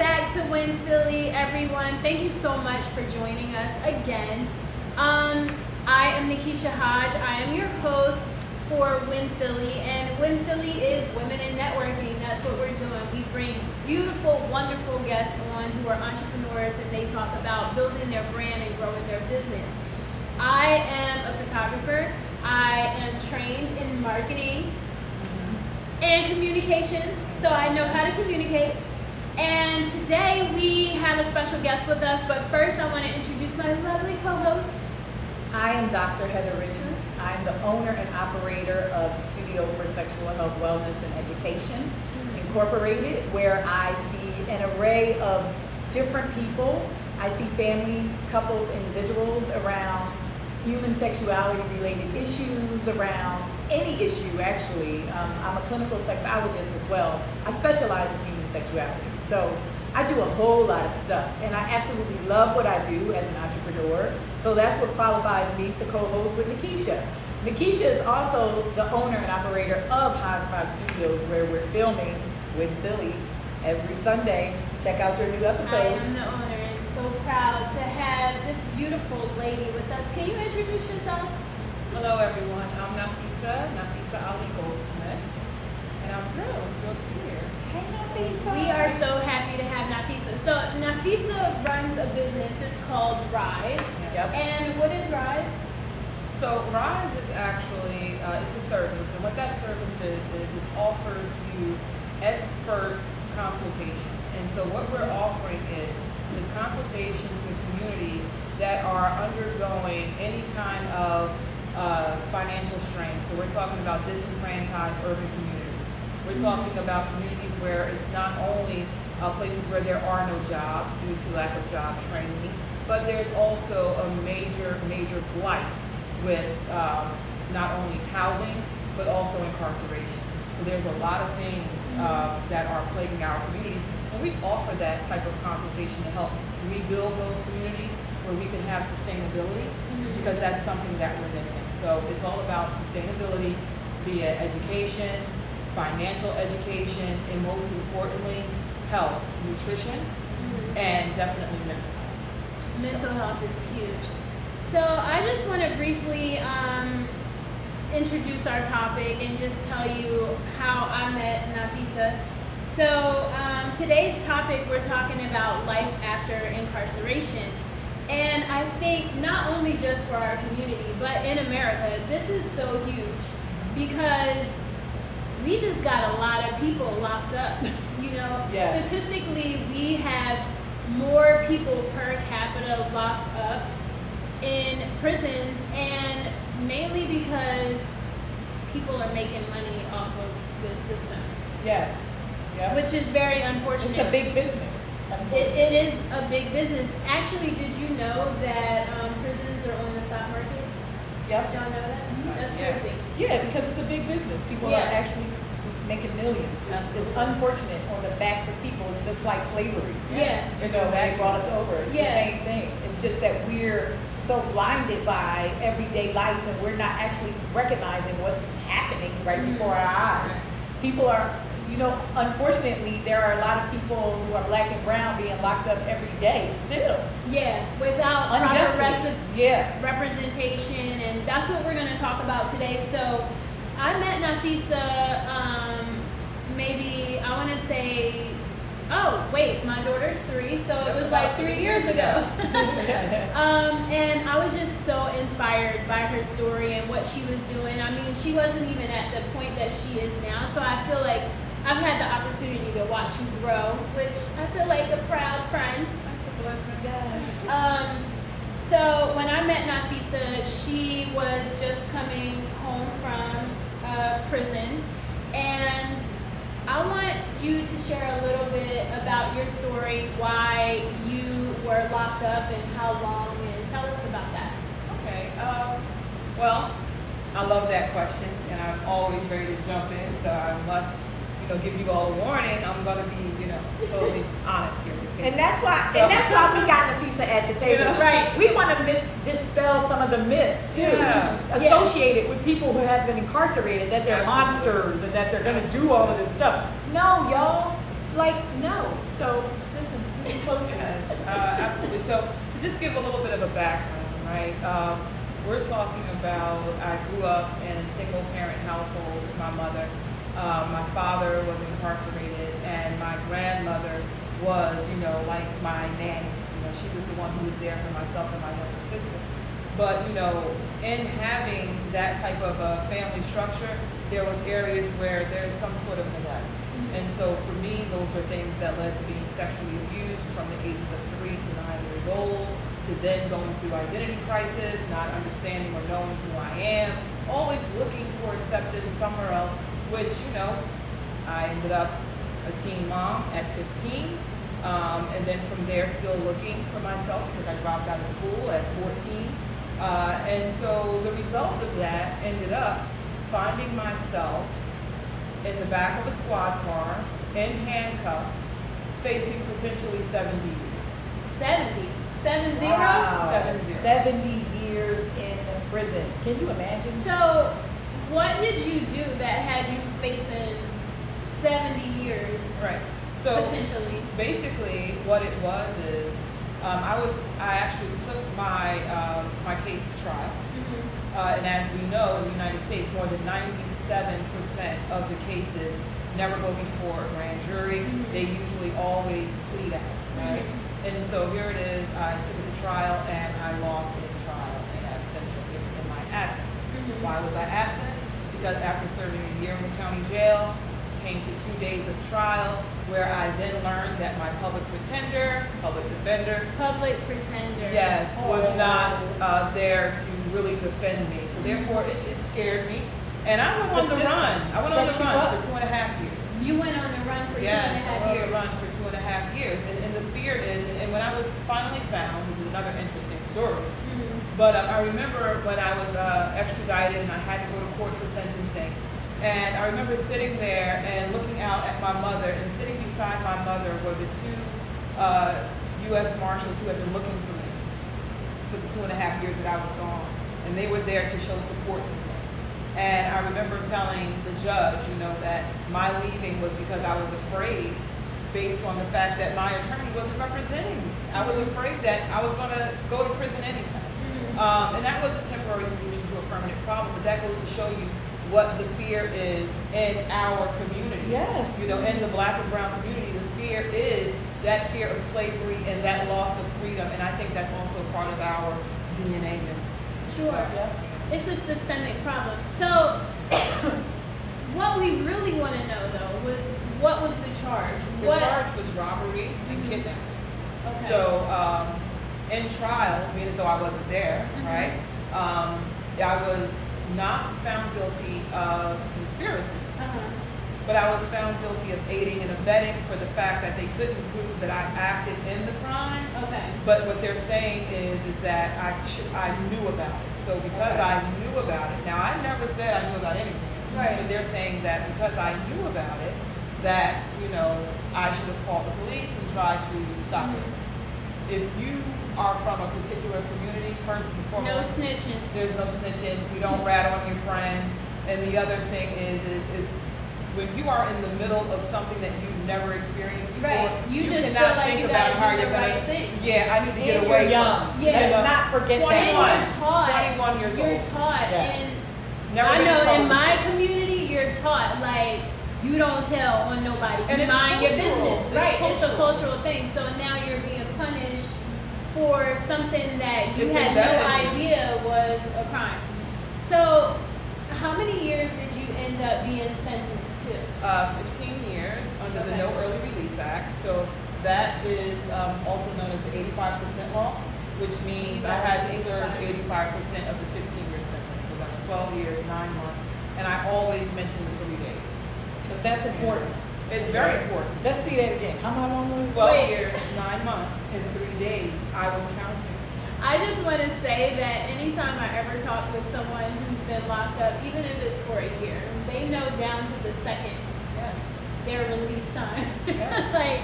back to Win Philly, everyone. Thank you so much for joining us again. I am Nakisha Hodge. I am your host for Win Philly, and Win Philly is Women in Networking. That's what we're doing. We bring beautiful, wonderful guests on who are entrepreneurs, and they talk about building their brand and growing their business. I am a photographer. I am trained in marketing and communications, so I know how to communicate. And today we have a special guest with us, but first I want to introduce my lovely co-host. I am Dr. Heather Richards. I'm the owner and operator of the Studio for Sexual Health, Wellness, and Education, Incorporated, where I see an array of different people. I see families, couples, individuals around human sexuality related issues, around any issue actually. I'm a clinical sexologist as well. I specialize in human sexuality. So I do a whole lot of stuff, and I absolutely love what I do as an entrepreneur. So that's what qualifies me to co-host with Nakisha. Nakisha is also the owner and operator of Hodge Studios, where we're filming with Philly every Sunday. Check out your new episode. I am the owner and so proud to have this beautiful lady with us. Can you introduce yourself? Hello everyone, I'm Nakisha Ali Goldsmith, and I'm thrilled to be here. Hey Nafeesha. We are so happy to have Nakisha. So Nakisha runs a business. It's called Rise. Yep. And what is Rise? So Rise is actually, it's a service, and what that service is it offers you expert consultation. And so what we're offering is consultation to communities that are undergoing any kind of financial strain. So we're talking about disenfranchised urban communities. We're talking about communities where it's not only places where there are no jobs due to lack of job training, but there's also a major blight with not only housing, but also incarceration. So there's a lot of things that are plaguing our communities, and we offer that type of consultation to help rebuild those communities where we can have sustainability, because that's something that we're missing. So it's all about sustainability via education, financial education, and most importantly, health, nutrition, and definitely mental health. Mental health is huge. So I just want to briefly introduce our topic and just tell you how I met Nakisha. So today's topic, we're talking about life after incarceration. And I think not only just for our community, but in America, this is so huge because we just got a lot of people locked up. You know, Yes. Statistically, we have more people per capita locked up in prisons, and mainly because people are making money off of this system. Yes. Yep. Which is very unfortunate. It's a big business. It is a big business. Actually, did you know that prisons are on the stock market? Yep. Did y'all know that? That's Yeah. crazy. Yeah, because it's a big business. People Yeah. are actually making millions. It's just unfortunate on the backs of people. It's just like slavery. Yeah. You know, when they brought us over, it's Yeah. the same thing. It's just that we're so blinded by everyday life, and we're not actually recognizing what's happening right before our eyes. People are, you know, unfortunately, there are a lot of people who are black and brown being locked up every day still. Yeah, without proper Unjustly. representation, and that's what we're going to talk about today. So I met Nakisha maybe, I want to say, my daughter's 3, so it was like 3 years ago. And I was just so inspired by her story and what she was doing. I mean, she wasn't even at the point that she is now, so I feel like I've had the opportunity to watch you grow, which I feel like a proud friend. That's a blessing, yes. So when I met Nakisha, she was just coming home from prison, and I want you to share a little bit about your story, why you were locked up and how long, and tell us about that. Okay, well, I love that question, and I'm always ready to jump in, so I must, give you all a warning. I'm gonna be, totally honest here. And that's why we got Nakisha at the table. Right. We want to dispel some of the myths too, associated with people who have been incarcerated, that they're monsters and that they're gonna do all of this stuff. No, y'all, Like, no. So listen closely. Yes, absolutely. So to just give a little bit of a background, right? We're talking about, I grew up in a single parent household with my mother. My father was incarcerated, and my grandmother was, like my nanny. She was the one who was there for myself and my younger sister. But, in having that type of a family structure, there was areas where there's some sort of neglect. And so for me, those were things that led to being sexually abused from the ages of 3 to 9 years old, to then going through identity crisis, not understanding or knowing who I am, always looking for acceptance somewhere else, which, I ended up a teen mom at 15. And then from there, still looking for myself because I dropped out of school at 14. And so the result of that ended up finding myself in the back of a squad car, in handcuffs, facing potentially 70 years. 70? 70? Wow. 70. 70 years in prison. Can you imagine? So, what did you do that had you facing 70 years? Right. So potentially. Basically, what it was is, I actually took my my case to trial. And as we know, in the United States, more than 97% of the cases never go before a grand jury. They usually always plead out, right? And so here it is, I took it to trial and I lost in trial in my absence. Why was I absent? Because after serving a year in the county jail, came to 2 days of trial, where I then learned that my public defender, yes, was not there to really defend me. So therefore, it scared me, and I went on the run. I went on the run for 2.5 years. You went on the run for 2.5 years. Yes, I went on the run for 2.5 years, and the fear is, and when I was finally found, which is another interesting story. But I remember when I was extradited and I had to go to court for sentencing. And I remember sitting there and looking out at my mother, and sitting beside my mother were the two U.S. Marshals who had been looking for me for the 2.5 years that I was gone. And they were there to show support for me. And I remember telling the judge, that my leaving was because I was afraid, based on the fact that my attorney wasn't representing me. I was afraid that I was going to go to prison anyway. And that was a temporary solution to a permanent problem, but that goes to show you what the fear is in our community. Yes. In the Black and brown community, the fear is that fear of slavery and that loss of freedom. And I think that's also part of our DNA. Sure. Yeah. It's a systemic problem. So, what we really want to know, though, was what was the charge? The charge was robbery and kidnapping. Okay. So, in trial, being as though I wasn't there, right? I was not found guilty of conspiracy, but I was found guilty of aiding and abetting for the fact that they couldn't prove that I acted in the crime. Okay. But what they're saying is that I knew about it. So because I knew about it, now I never said I knew about anything, Right. but they're saying that because I knew about it, that I should have called the police and tried to stop it. If you are from a particular community, first and foremost, No snitching. there's no snitching. You don't rat on your friends. And the other thing is when you are in the middle of something that you've never experienced before, Right. You just cannot feel like think you about gotta how do you're the gonna. right thing. Yeah, I need to get And away you're young. first. Yeah. Let's not forget 21. that. You're taught. 21 years You're old. taught, Yes. and Never I been know trouble in my before. community, you're taught like you don't tell on nobody. And You it's mind your cultural. business, It's right? It's a cultural. cultural thing. So now you're being punished for something that you It's had embedded no in you. idea was a crime. So, how many years did you end up being sentenced to? 15 years under the Okay. No Early Release Act. So that is also known as the 85% law, which means I had to serve 85% of the 15-year sentence. So that's 12 years, 9 months. And I always mention the 3 days. Because that's important. It's very important. Let's see that again. How long was it? 12 Wait. years, 9 months, and 3 days. I was counting. I just want to say that anytime I ever talk with someone who's been locked up, even if it's for a year, they know down to the second Yes. their release time. Yes. Like,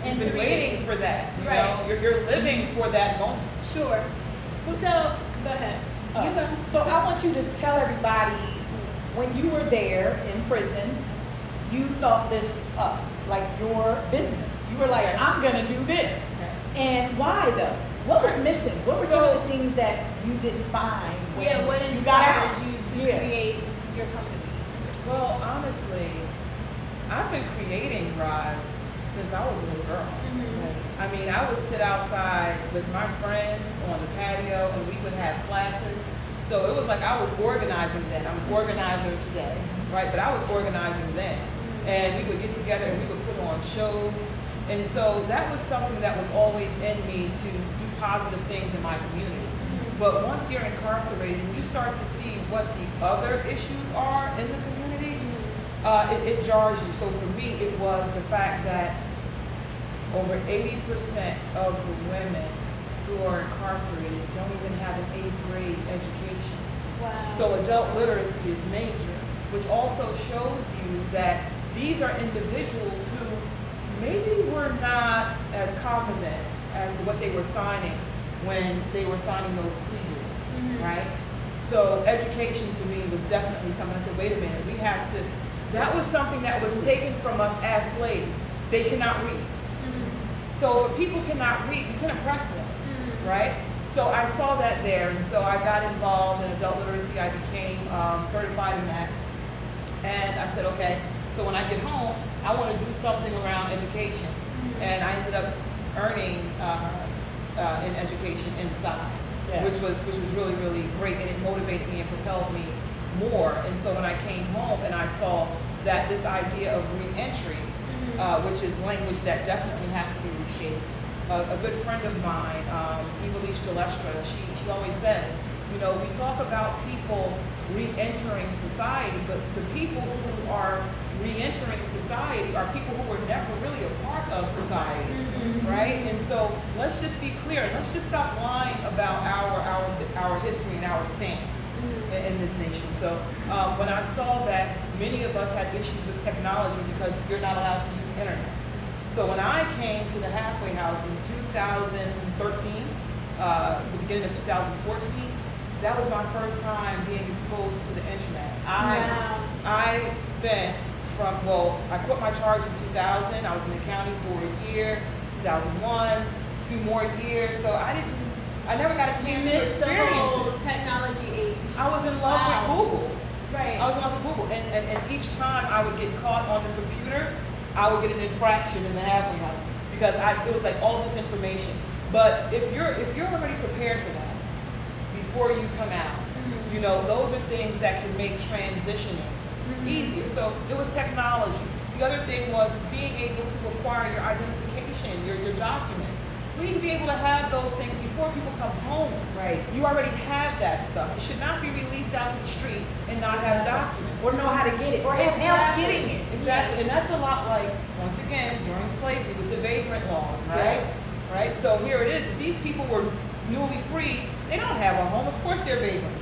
in You've been 3 waiting days. for that. You Right. know, you're living for that moment. Sure. So, go ahead. You go. So I want you to tell everybody, when you were there in prison, you thought this up, like your business. You were like, I'm gonna do this. And why though? What was missing? What were some of the things that you didn't find when what you got out? inspired you to create your company? Well, honestly, I've been creating Rise since I was a little girl. I mean, I would sit outside with my friends on the patio and we would have classes. So it was like I was organizing then. I'm an organizer today, right? But I was organizing then. And we would get together and we would put on shows. And so that was something that was always in me to do positive things in my community. But once you're incarcerated and you start to see what the other issues are in the community, it jars you. So for me, it was the fact that over 80% of the women who are incarcerated don't even have an 8th grade education. Wow. So adult literacy is major, which also shows you that these are individuals who maybe were not as cognizant as to what they were signing when they were signing those plea deals, right? So education to me was definitely something. I said, wait a minute, we have to, that was something that was taken from us as slaves. They cannot read. So if people cannot read, you can oppress them, right? So I saw that there, and so I got involved in adult literacy. I became certified in that. And I said, okay, so when I get home, I want to do something around education. And I ended up earning in education inside, which was really, really great, and it motivated me and propelled me more. And so when I came home and I saw that this idea of re-entry, which is language that definitely has to be reshaped. A good friend of mine, she always says, you know, we talk about people re-entering society, but the people who are re-entering society are people who were never really a part of society, right? And so let's just be clear, and let's just stop lying about our history and our stance in this nation. So when I saw that many of us had issues with technology because you're not allowed to use internet. So when I came to the halfway house in 2013, the beginning of 2014, that was my first time being exposed to the internet. I spent I quit my charge in 2000. I was in the county for a year, 2001, 2 more years. So I never got a chance to experience the whole it. technology age. I was in love with Google. Right. I was in love with Google, and each time I would get caught on the computer, I would get an infraction in the halfway house because it was like all this information. But if you're already prepared for that before you come out, you know, those are things that can make transitioning easier. So it was technology. The other thing was being able to acquire your identification, your documents. We need to be able to have those things before people come home. Right. You already have that stuff. It should not be released out to the street and not have documents. Or know how to get it. Or have help getting it. Exactly. And that's a lot like, once again, during slavery with the vagrant laws, right? Right? So here it is. If these people were newly freed, they don't have a home. Of course they're vagrants.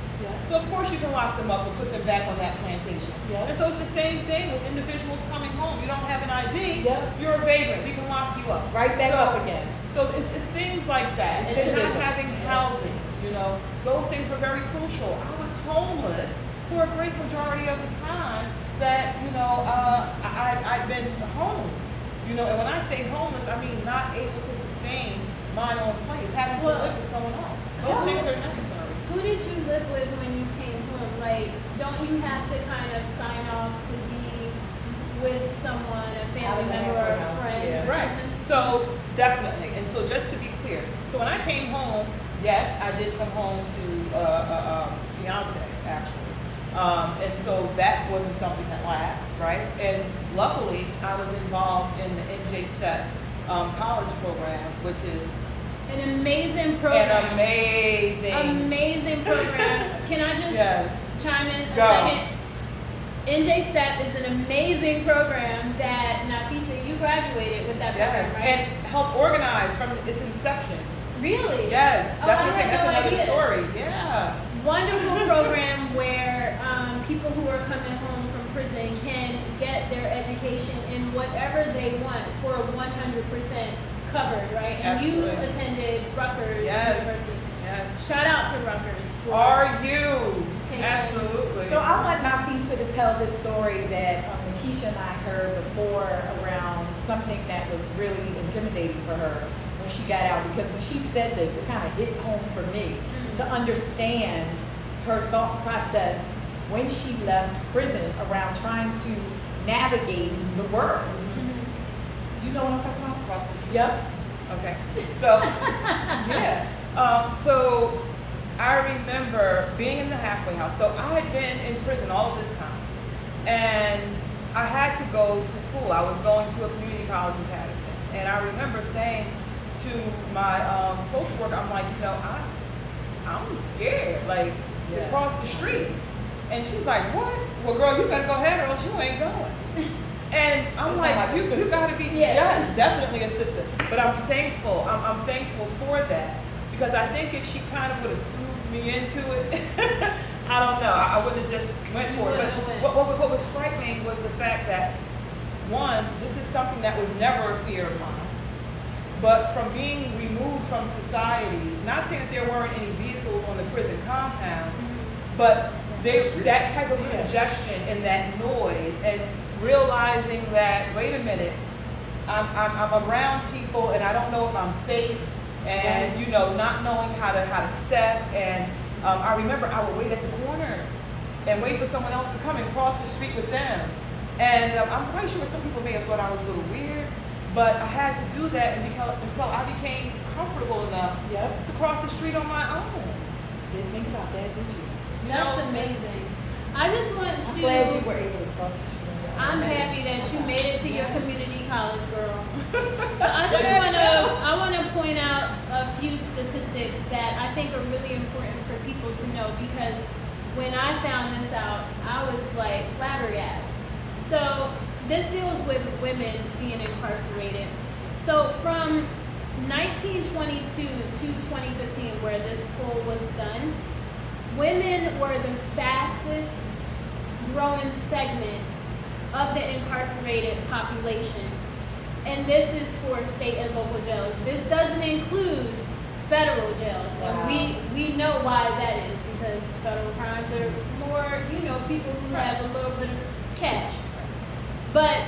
So of course you can lock them up and put them back on that plantation. And so it's the same thing with individuals coming home. You don't have an ID, you're a vagrant. We can lock you up. Right back up again. So it's things like that. And then not having housing, you know, those things were very crucial. I was homeless for a great majority of the time that, you know, I've been home. You know, and when I say homeless, I mean not able to sustain my own place, having to live with someone else. Those things are necessary. Who did you live with when you came home? Like, don't you have to kind of sign off to be with someone, a family member or a friend? Right. So definitely. And so just to be clear, so when I came home, yes, I did come home to a fiance actually. And so that wasn't something that lasts, right? And luckily, I was involved in the NJ STEP college program, which is an amazing program. Amazing program. Can I just chime in a second? NJ STEP is an amazing program that NAFEESHA, you graduated with that program, right? And helped organize from its inception. Really? Yes, that's what I'm saying. That's another story. Wonderful program where people who are coming home from prison can get their education in whatever they want for 100% covered, right? And you attended Rutgers University. Yes. Shout out to Rutgers. Are you? Absolutely. So I want NAFEESHA to tell this story that Nakisha and I heard before around something that was really intimidating for her when she got out, because when she said this, it kind of hit home for me to understand her thought process when she left prison around trying to navigate the world. You know what I'm talking about? Yep. Okay. So, yeah. So I remember being in the halfway house. So I had been in prison all of this time, and I had to go to school. I was going to a community college in Patterson, and I remember saying to my social worker, I'm like, I'm scared, like, to cross the street. And she's like, what? Well, girl, you better go ahead or else you ain't going. And I'm like, you gotta be, it's definitely a sister. But I'm thankful, I'm thankful for that. Because I think if she kind of would have soothed me into it, I don't know, I wouldn't have just went for it. But what was frightening was the fact that, one, this is something that was never a fear of mine. But from being removed from society, not saying that there weren't any vehicles on the prison compound, but that type of congestion and that noise, and realizing that, wait a minute, I'm around people and I don't know if I'm safe, and not knowing how to step. And I remember I would wait at the corner and wait for someone else to come and cross the street with them. And I'm quite sure some people may have thought I was a little weird, but I had to do that until I became comfortable enough to cross the street on my own. Didn't think about that, did you? That's amazing. I just want to. I'm glad you were able to cross the street. I'm happy that you made it to your community college, girl. So I want to point out a few statistics that I think are really important for people to know, because when I found this out, I was like flabbergasted. So this deals with women being incarcerated. So from 1922 to 2015, where this poll was done, women were the fastest growing segment of the incarcerated population. And this is for state and local jails. This doesn't include federal jails. Wow. And we know why that is, because federal crimes are more, people who have a little bit of cash. But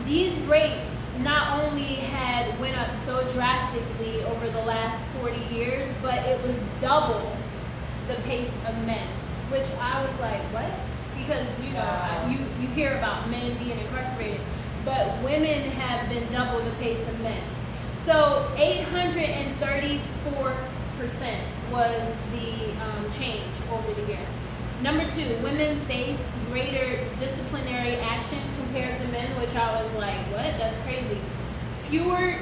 these rates not only had went up so drastically over the last 40 years, but it was double the pace of men, which I was like, what? Because, you hear about men being incarcerated, but women have been double the pace of men. So 834% was the change over the year. Number 2, women face greater disciplinary action compared to men, which I was like, what? That's crazy. Fewer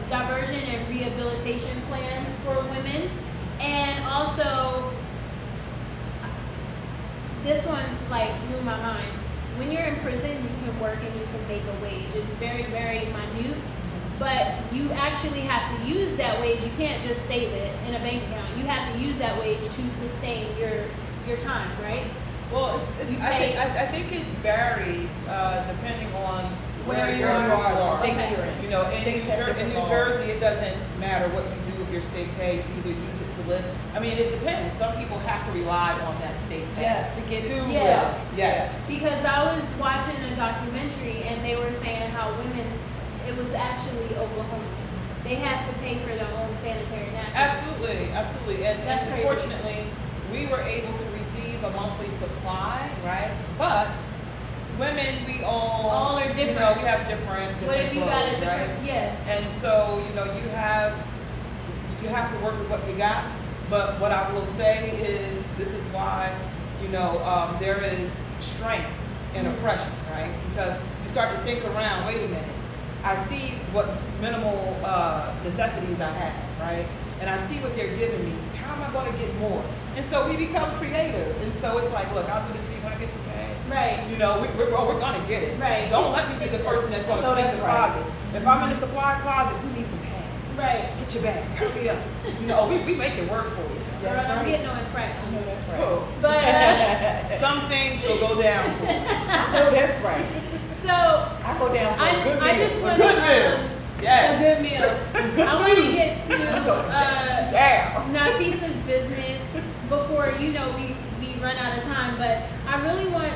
diversion and rehabilitation plans for women. And also, this one blew my mind. When you're in prison, you can work and you can make a wage. It's very, very minute, but you actually have to use that wage. You can't just save it in a bank account. You have to use that wage to sustain your time, right? Well, I think it varies depending on where you are, state you're in. In New Jersey, it doesn't matter what you do with your state pay. You either use it to live. I mean, it depends. Some people have to rely on that state pay. Yes, to get to live. Yes. Because I was watching a documentary and they were saying how women, it was actually Oklahoma. They have to pay for their own sanitary napkins. Absolutely. And unfortunately, we were able to receive a monthly supply, right? But women, we all are different. We have different What if you flows, got a different, right? yeah. And so, you have to work with what you got. But what I will say is, this is why, there is strength in oppression, right? Because you start to think around, wait a minute, I see what minimal necessities I have, right? And I see what they're giving me. How am I going to get more? And so we become creative. And so it's like, look, I'll do this for you when I get some pads. Right. We're going to get it. Right. Don't let me be the person that's going to clean the closet. If I'm in the supply closet, we need some pads. Right. Get your bag. Hurry up. we make it work for you. Girl, don't get no infractions. No, that's right. Oh. But some things will go down for you. No, that's right. so I go down for a good meal. I just want a good meal. Yes. A good meal. I want to get to NAFEESHA's business before we run out of time. But I really want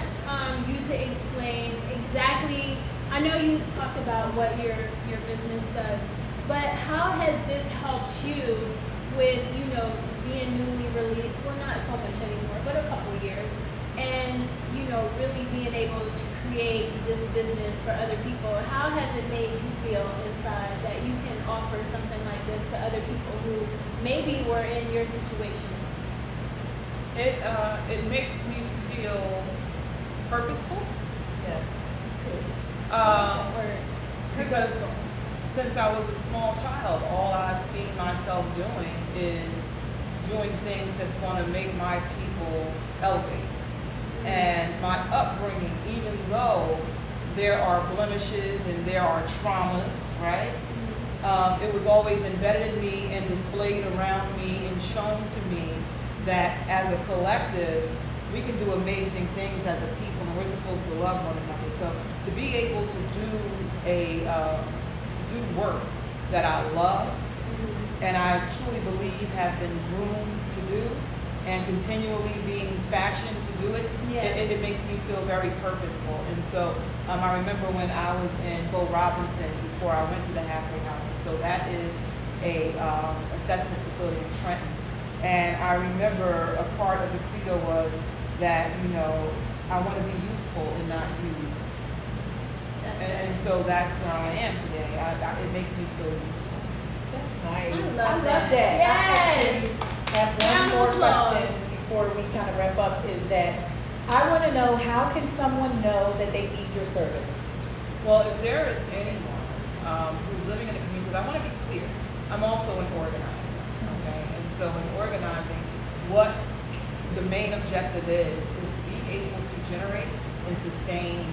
you to explain exactly. I know you talked about what your business does, but how has this helped you with being newly released? Well, not so much anymore, but a couple years, and really being able to create this business for other people. How has it made you feel inside that you can offer something like this to other people who maybe were in your situation? It makes me feel purposeful. Yes, it's good. Because since I was a small child, all I've seen myself doing is doing things that's going to make my people elevate. And my upbringing, even though there are blemishes and there are traumas, right? It was always embedded in me and displayed around me and shown to me that as a collective, we can do amazing things as a people, and we're supposed to love one another. So to be able to do work that I love, and I truly believe have been groomed to do, and continually being fashioned to do it, it makes me feel very purposeful. And so I remember when I was in Bo Robinson before I went to the halfway house, and so that is a assessment facility in Trenton. And I remember a part of the credo was that, I want to be useful and not used. And so that's where I am today. It makes me feel useful. That's nice. I love that. Yes. I have Round one more of applause. question before we kind of wrap up, is that I want to know, how can someone know that they need your service? Well, if there is anyone who's living in the community, because I want to be clear, I'm also an organizer, okay? And so in organizing, what the main objective is to be able to generate and sustain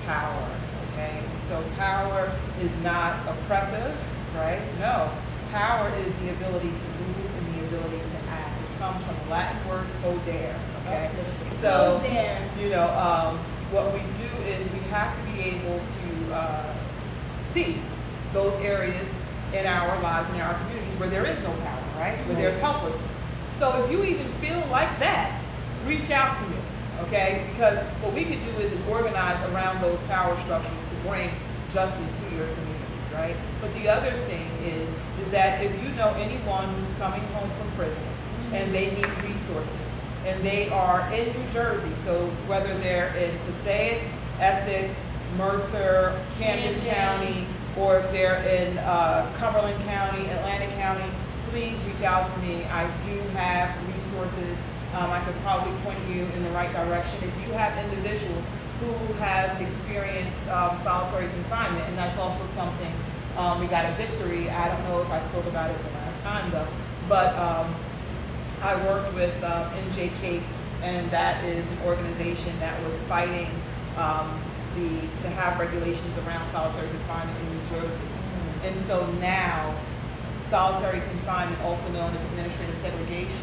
power, okay? And so power is not oppressive, right? No. Power is the ability to move and the ability to act. It comes from the Latin word "hodere," okay? So, what we do is we have to be able to see those areas in our lives, in our communities, where there is no power, right? Where there's helplessness. So if you even feel like that, reach out to me, okay? Because what we could do is organize around those power structures to bring justice to your communities, right? But the other thing is that if you know anyone who's coming home from prison and they need resources, and they are in New Jersey, so whether they're in Passaic, Essex, Mercer, Camden County, or if they're in Cumberland County, Atlantic County, please reach out to me. I do have resources. I could probably point you in the right direction. If you have individuals who have experienced solitary confinement, and that's also something we got a victory. I don't know if I spoke about it the last time though, but I worked with NJK, and that is an organization that was fighting to have regulations around solitary confinement in New Jersey. And so now, solitary confinement, also known as administrative segregation,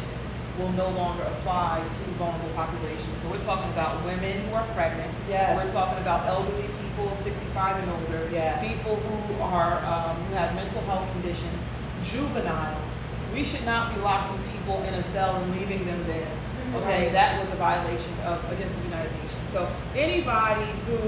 will no longer apply to vulnerable populations. So we're talking about women who are pregnant. Yes. We're talking about elderly people, 65 and older. Yes. People who are who have mental health conditions, juveniles. We should not be locking people in a cell and leaving them there. Okay, Right. that was a violation against the United Nations. So anybody who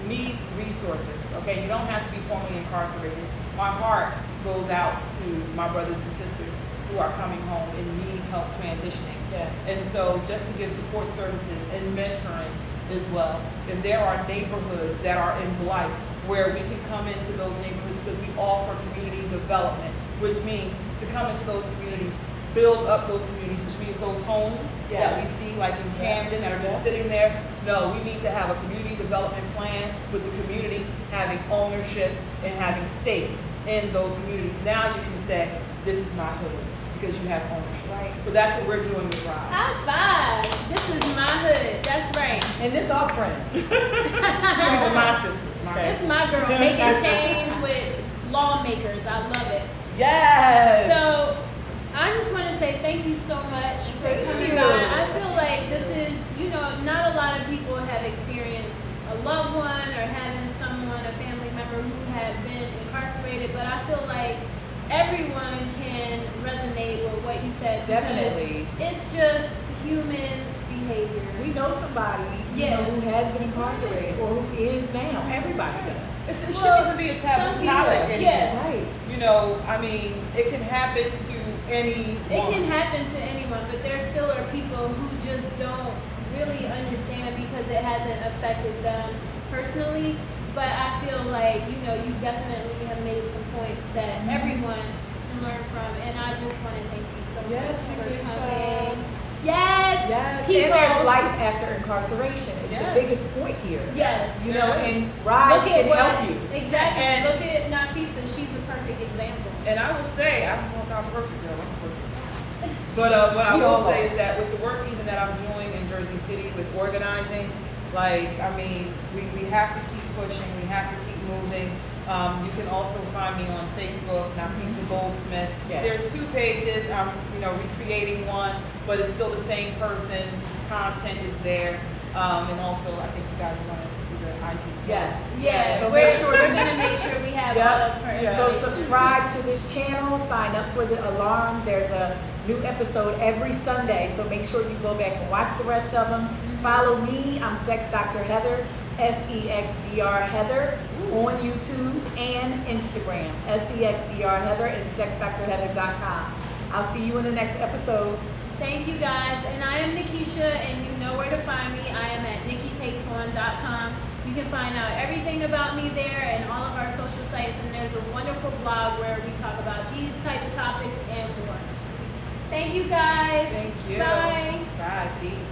needs resources, okay, you don't have to be formally incarcerated. My heart goes out to my brothers and sisters who are coming home and need help transitioning. Yes. And so just to give support services and mentoring as well. If there are neighborhoods that are in blight where we can come into those neighborhoods, because we offer community development, which means to come into those communities, build up those communities, which means those homes that we see like in Camden that are just sitting there. No, we need to have a community development plan with the community having ownership and having stake in those communities. Now you can say, this is my hood, because you have ownership. Right. So that's what we're doing with Rise. High five. This is my hood. That's right. And this our friend. These are my sisters. This is my girl. Making change with lawmakers. I love it. Yes. So I just want to say thank you so much for coming by. I feel like this is, not a lot of people have experienced a loved one or having someone, a family member who have been incarcerated, but I feel like everyone can resonate with what you said. Definitely. It's just human behavior. We know somebody you know, who has been incarcerated or who is now. Everybody does. It shouldn't even be a taboo topic anymore. Right. You know, I mean, it can happen to anyone. It can happen to anyone, but there still are people who just don't really understand because it hasn't affected them personally. But I feel like, you know, you definitely have made some points that everyone can learn from. And I just want to thank you so much for coming. Yes. People. And there's life after incarceration. It's the biggest point here. Yes. You know, and Rise can help you. Exactly. And look at NAFEESHA. She's a perfect example. And I would say, I'm not perfect, girl. I'm perfect. But what I will say is that with the work even that I'm doing in Jersey City with organizing, like, I mean, we have to keep pushing. We have to keep moving. You can also find me on Facebook, NAFEESHA GOLDSMITH. Yes. There's 2 pages. I'm, you know, recreating one, but it's still the same person. Content is there. And also, I think you guys are going to do the IG. Yes. So we're make sure going to make sure we have all of her. So subscribe to this channel. Sign up for the alarms. There's a new episode every Sunday. So make sure you go back and watch the rest of them. Follow me. I'm Sex Dr. Heather. SEXDR Heather on YouTube and Instagram. SEXDR Heather and SexDrHeather.com. I'll see you in the next episode. Thank you guys. And I am Nakisha, and you know where to find me. I am at NikkiTakesOn.com. You can find out everything about me there and all of our social sites. And there's a wonderful blog where we talk about these type of topics and more. Thank you guys. Thank you. Bye. Bye. Peace.